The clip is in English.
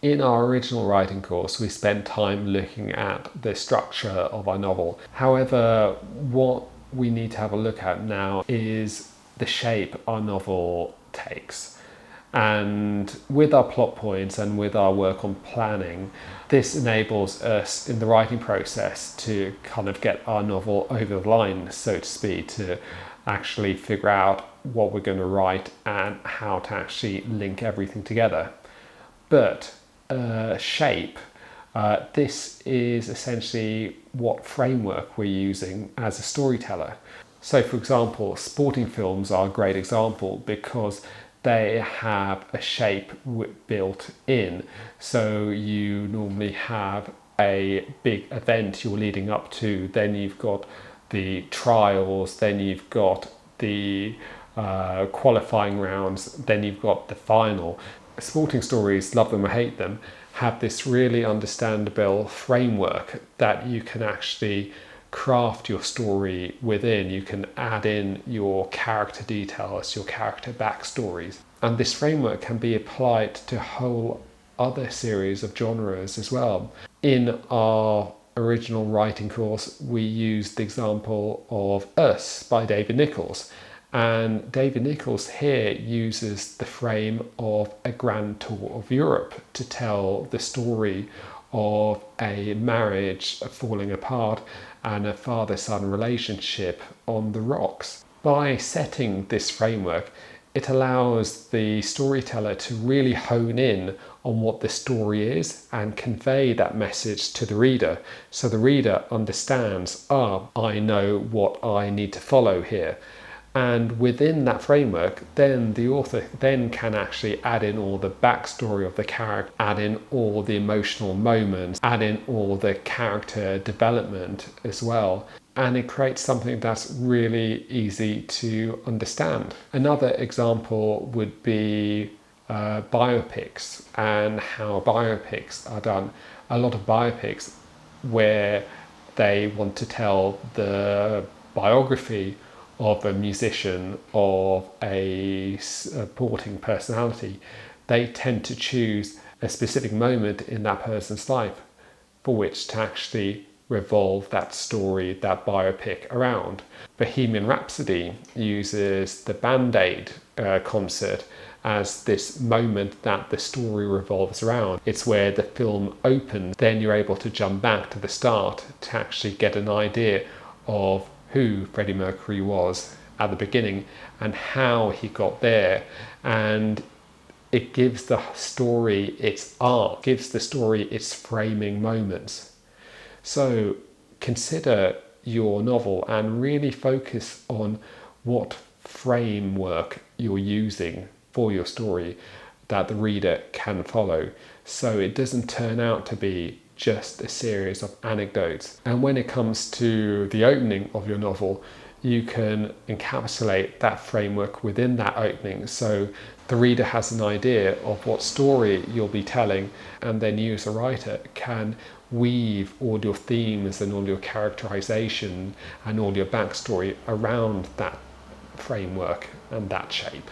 In our original writing course, we spent time looking at the structure of our novel. However, what we need to have a look at now is the shape our novel takes. And with our plot points and with our work on planning, this enables us in the writing process to kind of get our novel over the line, so to speak, to actually figure out what we're going to write and how to actually link everything together. But shape, this is essentially what framework we're using as a storyteller. So for example, sporting films are a great example because they have a shape built in. So you normally have a big event you're leading up to, then you've got the trials, then you've got the qualifying rounds, then you've got the final. Sporting stories, love them or hate them, have this really understandable framework that you can actually craft your story within. You can add in your character details, your character backstories, and this framework can be applied to a whole other series of genres as well. In our original writing course, we used the example of Us by David Nicholls. And David Nicholls here uses the frame of a grand tour of Europe to tell the story of a marriage falling apart and a father-son relationship on the rocks. By setting this framework, it allows the storyteller to really hone in on what the story is and convey that message to the reader. So the reader understands, I know what I need to follow here. And within that framework, then the author then can actually add in all the backstory of the character, add in all the emotional moments, add in all the character development as well. And it creates something that's really easy to understand. Another example would be biopics and how biopics are done. A lot of biopics where they want to tell the biography of a musician, of a supporting personality, they tend to choose a specific moment in that person's life for which to actually revolve that story, that biopic around. Bohemian Rhapsody uses the Band-Aid concert as this moment that the story revolves around. It's where the film opens, then you're able to jump back to the start to actually get an idea of who Freddie Mercury was at the beginning and how he got there. And it gives the story its arc, gives the story its framing moments. So consider your novel and really focus on what framework you're using for your story that the reader can follow, so it doesn't turn out to be just a series of anecdotes. And when it comes to the opening of your novel, you can encapsulate that framework within that opening, so the reader has an idea of what story you'll be telling, and then you as a writer can weave all your themes and all your characterization and all your backstory around that framework and that shape.